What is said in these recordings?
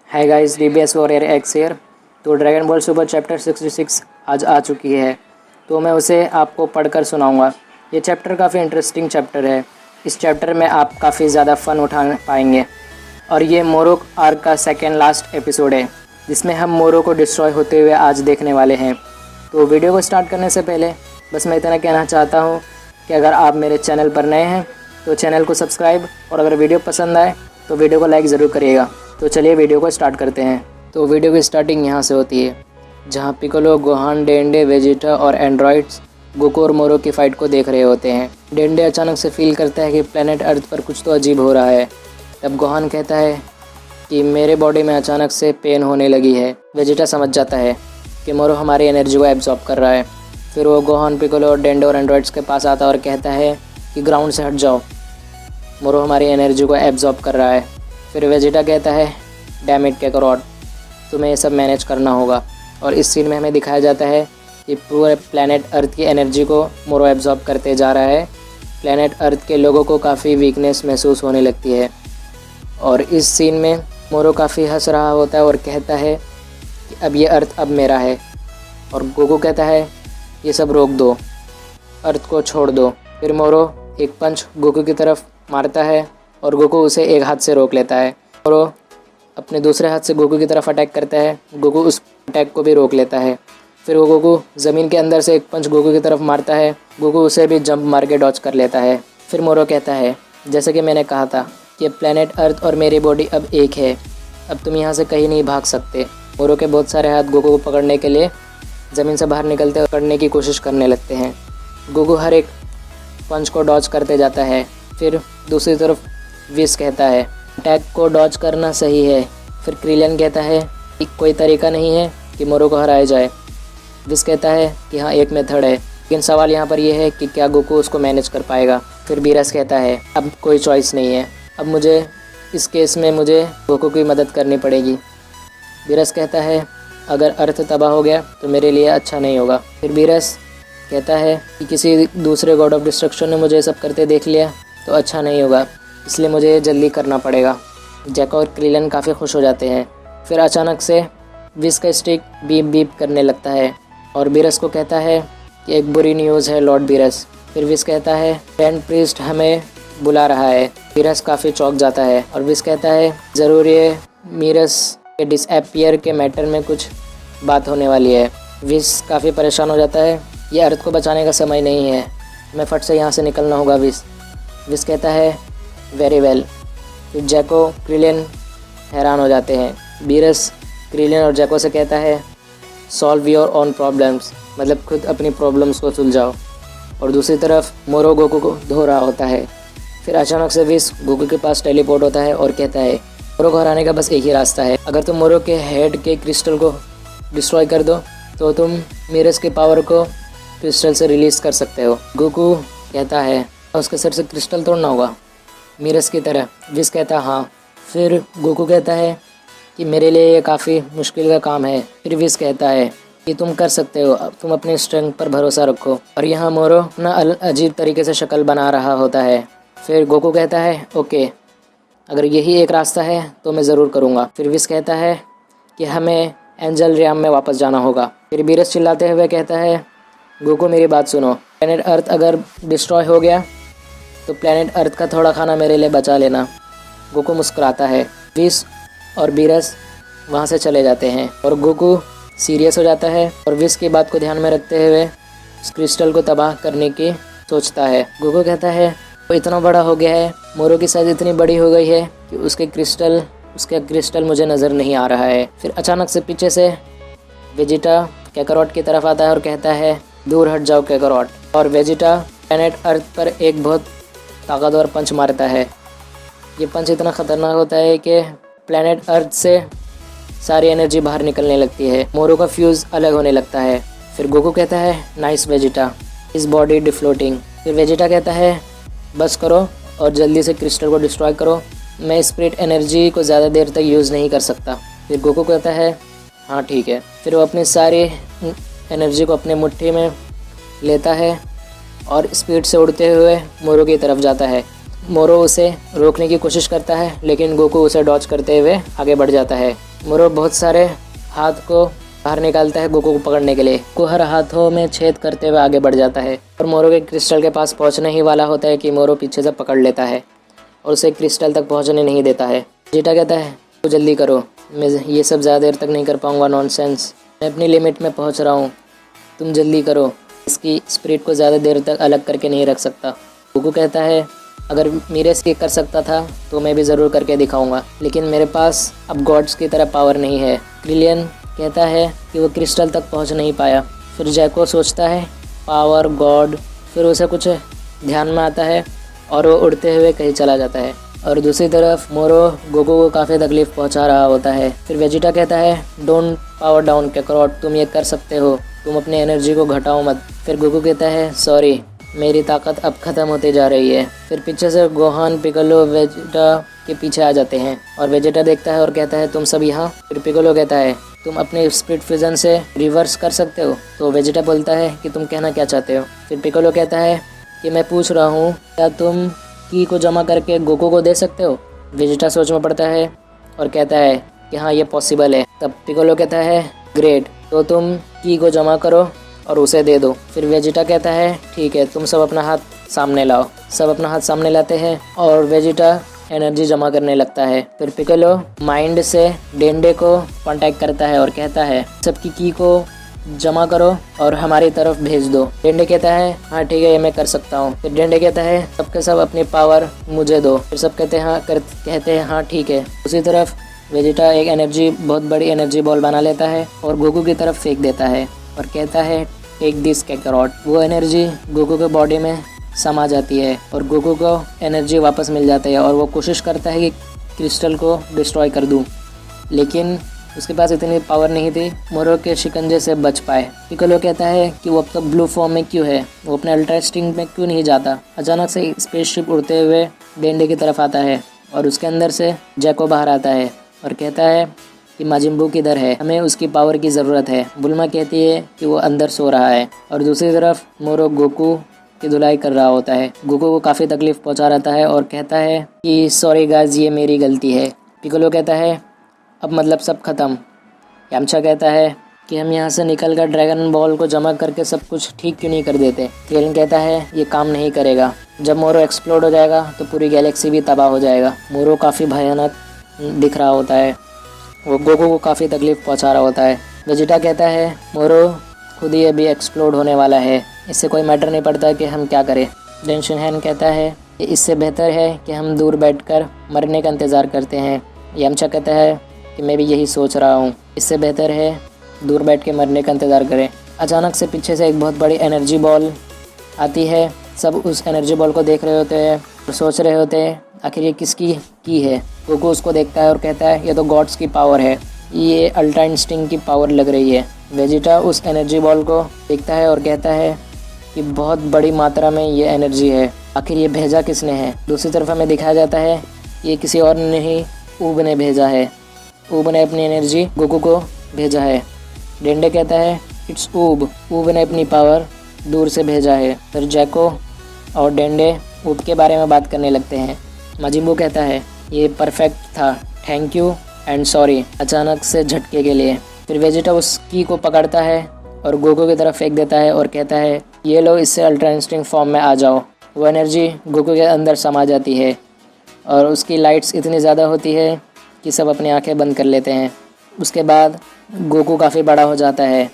है guys, DBS Warrior X here. तो Dragon Ball Super chapter 66 आज आ चुकी है, तो मैं उसे आपको पढ़कर सुनाऊंगा। ये चैप्टर काफ़ी इंटरेस्टिंग चैप्टर है। इस चैप्टर में आप काफ़ी ज़्यादा फ़न उठा पाएंगे। और ये मोरो आर्क का सेकेंड लास्ट एपिसोड है, जिसमें हम मोरो को डिस्ट्रॉय होते हुए आज देखने वाले हैं। तो वीडियो को स्टार्ट करने से पहले बस मैं इतना कहना चाहता हूँ कि अगर आप मेरे चैनल पर नए हैं तो चैनल को सब्सक्राइब, और अगर वीडियो पसंद आए तो वीडियो को लाइक ज़रूर करिएगा। तो चलिए वीडियो को स्टार्ट करते हैं। तो वीडियो की स्टार्टिंग यहाँ से होती है, जहाँ पिकोलो, गोहान, डेंडे, वेजिटा और एंड्रॉइड्स गोकू और मोरो की फ़ाइट को देख रहे होते हैं। डेंडे अचानक से फील करता है कि प्लेनेट अर्थ पर कुछ तो अजीब हो रहा है। तब गोहान कहता है कि मेरे बॉडी में अचानक से पेन होने लगी है। वेजिटा समझ जाता है कि मोरो हमारी एनर्जी को एब्जॉर्ब कर रहा है। फिर वो गोहान, पिकोलो और डेंडे और एंड्रॉइड्स के पास आता है और कहता है कि ग्राउंड से हट जाओ, मोरो हमारी एनर्जी को एब्जॉर्ब कर रहा है। फिर वेजिटा कहता है डैम इट कैकरॉट, तुम्हें ये सब मैनेज करना होगा। और इस सीन में हमें दिखाया जाता है कि पूरे प्लैनेट अर्थ की एनर्जी को मोरो एब्जॉर्ब करते जा रहा है। प्लैनेट अर्थ के लोगों को काफ़ी वीकनेस महसूस होने लगती है। और इस सीन में मोरो काफ़ी हंस रहा होता है और कहता है कि अब ये अर्थ अब मेरा है। और गोकू कहता है ये सब रोक दो, अर्थ को छोड़ दो। फिर मोरो एक पंच गोकू की तरफ मारता है और गोकू उसे एक हाथ से रोक लेता है। मोरो अपने दूसरे हाथ से गोकू की तरफ अटैक करता है, गोकू उस अटैक को भी रोक लेता है। फिर वो गोकू ज़मीन के अंदर से एक पंच गोकू की तरफ मारता है, गोकू उसे भी जंप मार के डॉच कर लेता है। फिर मोरो कहता है जैसे कि मैंने कहा था कि प्लैनेट अर्थ और मेरी बॉडी अब एक है, अब तुम यहाँ से कहीं नहीं भाग सकते। मोरो के बहुत सारे हाथ गोकू को पकड़ने के लिए ज़मीन से बाहर निकलते पकड़ने की कोशिश करने लगते हैं। गोकू हर एक पंच को डॉच करते जाता है। फिर दूसरी तरफ विस कहता है अटैक को डॉच करना सही है। फिर क्रिलियन कहता है कि कोई तरीका नहीं है कि मोरो को हराया जाए। विस कहता है कि हाँ, एक मेथड है, लेकिन सवाल यहाँ पर यह है कि क्या गोकू उसको मैनेज कर पाएगा। फिर बीरस कहता है अब कोई चॉइस नहीं है, अब मुझे इस केस में मुझे गोकू की मदद करनी पड़ेगी। बीरस कहता है अगर अर्थ तबाह हो गया तो मेरे लिए अच्छा नहीं होगा। फिर बीरस कहता है कि किसी दूसरे गॉड ऑफ डिस्ट्रक्शन ने मुझे सब करते देख लिया तो अच्छा नहीं होगा, इसलिए मुझे जल्दी करना पड़ेगा। जैको और क्रिलियन काफ़ी खुश हो जाते हैं। फिर अचानक से विस का स्टिक बीप बीप करने लगता है और बीरस को कहता है कि एक बुरी न्यूज़ है लॉर्ड बीरस। फिर विस कहता है ग्रैंड प्रीस्ट हमें बुला रहा है। बीरस काफ़ी चौंक जाता है और विस कहता है ज़रूर ये मीरस के डिसअपियर के मैटर में कुछ बात होने वाली है। विस काफ़ी परेशान हो जाता है, ये अर्थ को बचाने का समय नहीं है, मैं फट से यहाँ से निकलना होगा। विस कहता है वेरी वेल। फिर जैको, क्रिलियन हैरान हो जाते हैं। बीरस क्रिलियन और जैको से कहता है सॉल्व योर ओन प्रॉब्लम्स, मतलब खुद अपनी प्रॉब्लम्स को सुलझाओ। और दूसरी तरफ मोरो गोकू को धो रहा होता है। फिर अचानक से विस गोकू के पास टेलीपोर्ट होता है और कहता है मोरो को हराने का बस एक ही रास्ता है, अगर तुम मोरो के हेड के क्रिस्टल को डिस्ट्रॉय कर दो तो तुम मीरस के पावर को क्रिस्टल से रिलीज़ कर सकते हो। गोकू कहता है उसके सर से क्रिस्टल तोड़ना होगा मीरस की तरह। विस कहता हाँ। फिर गोकू कहता है कि मेरे लिए ये काफ़ी मुश्किल का काम है। फिर विस कहता है कि तुम कर सकते हो, अब तुम अपने स्ट्रेंथ पर भरोसा रखो। और यहाँ मोरो अपना अजीब तरीके से शक्ल बना रहा होता है। फिर गोकू कहता है ओके, अगर यही एक रास्ता है तो मैं ज़रूर करूँगा। फिर विस कहता है कि हमें एंजल रियाम में वापस जाना होगा। फिर बीरस चिल्लाते हुए कहता है गोकू मेरी बात सुनो, प्लैनेट अर्थ अगर डिस्ट्रॉय हो गया तो प्लैनेट अर्थ का थोड़ा खाना मेरे लिए बचा लेना। गोकू मुस्कुराता है। विस और बीरस वहाँ से चले जाते हैं और गोकू सीरियस हो जाता है और विस की बात को ध्यान में रखते हुए उस क्रिस्टल को तबाह करने की सोचता है। गोकू कहता है वो इतना बड़ा हो गया है, मोरो की साइज इतनी बड़ी हो गई है कि उसका क्रिस्टल मुझे नज़र नहीं आ रहा है। फिर अचानक से पीछे से वेजिटा कैकरॉट की तरफ आता है और कहता है दूर हट जाओ कैकरॉट। और वेजिटा प्लैनेट अर्थ पर एक बहुत ताकतवर पंच मारता है। ये पंच इतना ख़तरनाक होता है कि प्लैनेट अर्थ से सारी एनर्जी बाहर निकलने लगती है। मोरो का फ्यूज़ अलग होने लगता है। फिर गोकू कहता है नाइस वेजिटा, इस बॉडी डिफ्लोटिंग। फिर वेजिटा कहता है बस करो और जल्दी से क्रिस्टल को डिस्ट्रॉय करो, मैं स्पिरिट एनर्जी को ज़्यादा देर तक यूज़ नहीं कर सकता। फिर गोकू कहता है हाँ ठीक है। फिर वो अपनी सारी एनर्जी को अपने मुट्ठी में लेता है और स्पीड से उड़ते हुए मोरो की तरफ जाता है। मोरो उसे रोकने की कोशिश करता है, लेकिन गोकू उसे डॉच करते हुए आगे बढ़ जाता है। मोरो बहुत सारे हाथ को बाहर निकालता है गोकू को पकड़ने के लिए। गोकू हर हाथों में छेद करते हुए आगे बढ़ जाता है और मोरो के क्रिस्टल के पास पहुंचने ही वाला होता है कि मोरो पीछे से पकड़ लेता है और उसे क्रिस्टल तक पहुंचने नहीं देता है। वेजिटा कहता है तो जल्दी करो, मैं ये सब ज़्यादा देर तक नहीं कर पाऊँगा, नॉनसेंस, मैं अपनी लिमिट में पहुँच रहा हूँ, तुम जल्दी करो, इसकी स्पिरिट को ज़्यादा देर तक अलग करके नहीं रख सकता। गोकू कहता है अगर मेरे से कर सकता था तो मैं भी ज़रूर करके दिखाऊंगा, लेकिन मेरे पास अब गॉड्स की तरह पावर नहीं है। क्रिलियन कहता है कि वो क्रिस्टल तक पहुंच नहीं पाया। फिर जैको सोचता है पावर, गॉड, फिर उसे कुछ ध्यान में आता है और वो उड़ते हुए कहीं चला जाता है। और दूसरी तरफ मोरो गोकू को काफ़ी तकलीफ पहुंचा रहा होता है। फिर वेजिटा कहता है डोंट पावर डाउन कैकरोट, तुम ये कर सकते हो, तुम अपनी एनर्जी को घटाओ मत। फिर गोकू कहता है सॉरी, मेरी ताकत अब ख़त्म होती जा रही है। फिर पीछे से गोहान, पिकोलो वेजिटा के पीछे आ जाते हैं और वेजिटा देखता है और कहता है तुम सब यहाँ। फिर पिकोलो कहता है तुम अपने स्प्लिट फ्यूजन से रिवर्स कर सकते हो। तो वेजिटा बोलता है कि तुम कहना क्या चाहते हो। फिर पिकोलो कहता है कि मैं पूछ रहा हूँ क्या तुम की को जमा करके गोकू को दे सकते हो। वेजिटा सोच में पड़ता है और कहता है कि हाँ ये पॉसिबल है। तब पिकोलो कहता है ग्रेट, तो तुम की को जमा करो और उसे दे दो। फिर वेजिटा कहता है ठीक है, तुम सब अपना हाथ सामने लाओ। सब अपना हाथ सामने लाते हैं और वेजिटा एनर्जी जमा करने लगता है। फिर पिकोलो माइंड से डेंडे को कांटेक्ट करता है और कहता है सबकी की को जमा करो और हमारी तरफ भेज दो। डेंडे कहता है हाँ ठीक है, ये मैं कर सकता हूँ। फिर डेंडे कहता है सबके सब अपनी पावर मुझे दो। फिर सब कहते हैं हाँ ठीक है। उसी तरफ वेजिटा एक बहुत बड़ी एनर्जी बॉल बना लेता है और गोकू की तरफ फेंक देता है और कहता है टेक दिस कैकरोट। वो एनर्जी गोकू के बॉडी में समा जाती है और गोकू को एनर्जी वापस मिल जाती है और वो कोशिश करता है कि क्रिस्टल को डिस्ट्रॉय कर दूं, लेकिन उसके पास इतनी पावर नहीं थी मोरो के शिकंजे से बच पाए। पिकोलो कहता है कि वो अब तक ब्लू फॉर्म में क्यों है, वो अपने अल्ट्रा स्टिंग में क्यों नहीं जाता। अचानक से स्पेसशिप उड़ते हुए डेंडे की तरफ आता है और उसके अंदर से जैको बाहर आता है और कहता है कि माजिम्बू किधर है, हमें उसकी पावर की ज़रूरत है। बुल्मा कहती है कि वो अंदर सो रहा है और दूसरी तरफ मोरो गोकू की धुलाई कर रहा होता है। गोकू को काफ़ी तकलीफ पहुंचा रहता है और कहता है कि सॉरी गाइस, ये मेरी गलती है। पिकोलो कहता है अब मतलब सब खत्म। यामचा कहता है कि हम यहाँ से निकल कर ड्रैगन बॉल को जमा करके सब कुछ ठीक क्यों नहीं कर देते। क्रेलिन कहता है ये काम नहीं करेगा, जब मोरो एक्सप्लोड हो जाएगा तो पूरी गैलेक्सी भी तबाह हो जाएगा। मोरो काफ़ी भयानक दिख रहा होता है, वो गोकू को काफ़ी तकलीफ पहुंचा रहा होता है। वेजिटा कहता है मोरो खुद ही अभी एक्सप्लोड होने वाला है, इससे कोई मैटर नहीं पड़ता कि हम क्या करें। डेन शिनहैन कहता है कि इससे बेहतर है कि हम दूर बैठकर मरने का इंतज़ार करते हैं। यामचा कहता है कि मैं भी यही सोच रहा हूँ, इससे बेहतर है दूर बैठ के मरने का इंतज़ार करें। अचानक से पीछे से एक बहुत बड़ी एनर्जी बॉल आती है। सब उस एनर्जी बॉल को देख रहे होते हैं और सोच रहे होते हैं आखिर ये किसकी की है। गोकू उसको देखता है और कहता है ये तो गॉड्स की पावर है, ये अल्ट्रा इंस्टिंक्ट की पावर लग रही है। वेजिटा उस एनर्जी बॉल को देखता है और कहता है कि बहुत बड़ी मात्रा में ये एनर्जी है, आखिर ये भेजा किसने है। दूसरी तरफ हमें दिखाया जाता है ये किसी और ने ही ऊब ने भेजा है, ऊब ने अपनी एनर्जी गोकू को भेजा है। डेंडे कहता है इट्स ऊब ने अपनी पावर दूर से भेजा है। फिर जैको और डेंडे ऊब के बारे में बात करने लगते हैं। माजिम्बू कहता है ये परफेक्ट था, थैंक यू एंड सॉरी अचानक से झटके के लिए। फिर वेजिटा उस की को पकड़ता है और गोकू की तरफ फेंक देता है और कहता है ये लो, इससे अल्ट्रा इंस्टिंक्ट फॉर्म में आ जाओ। वो एनर्जी गोकू के अंदर समा जाती है और उसकी लाइट्स इतनी ज़्यादा होती है कि सब अपनी आंखें बंद कर लेते हैं। उसके बाद गोकू काफ़ी बड़ा हो जाता है,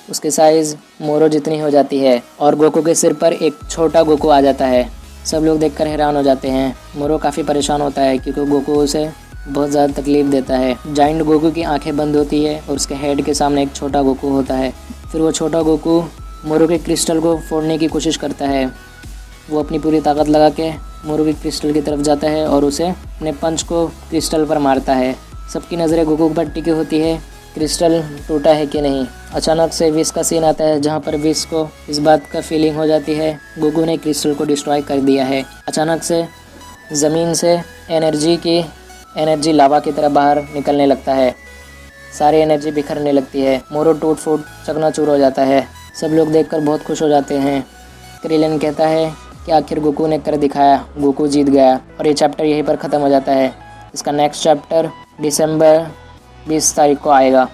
उसकी साइज़ मोरो जितनी हो जाती है और गोकू के सिर पर एक छोटा गोकू आ जाता है। सब लोग देखकर हैरान हो जाते हैं। मोरो काफ़ी परेशान होता है क्योंकि गोकू उसे बहुत ज़्यादा तकलीफ देता है। जाइंट गोकू की आंखें बंद होती है और उसके हेड के सामने एक छोटा गोकू होता है। फिर वो छोटा गोकू मोरो के क्रिस्टल को फोड़ने की कोशिश करता है। वो अपनी पूरी ताकत लगा के मोरो के क्रिस्टल की तरफ जाता है और उसे अपने पंच को क्रिस्टल पर मारता है। सबकी नज़रें गोकू पर टिकी होती है क्रिस्टल टूटा है कि नहीं। अचानक से विश का सीन आता है जहाँ पर विश को इस बात का फीलिंग हो जाती है गोकू ने क्रिस्टल को डिस्ट्रॉय कर दिया है। अचानक से ज़मीन से एनर्जी लावा की तरह बाहर निकलने लगता है, सारी एनर्जी बिखरने लगती है। मोरो टूट फूट चकनाचूर हो जाता है। सब लोग देखकर बहुत खुश हो जाते हैं। क्रिलिन कहता है कि आखिर गोकू ने कर दिखाया, गोकू जीत गया। और ये चैप्टर यहीं पर ख़त्म हो जाता है। इसका नेक्स्ट चैप्टर दिसंबर 20 तारीख को आएगा।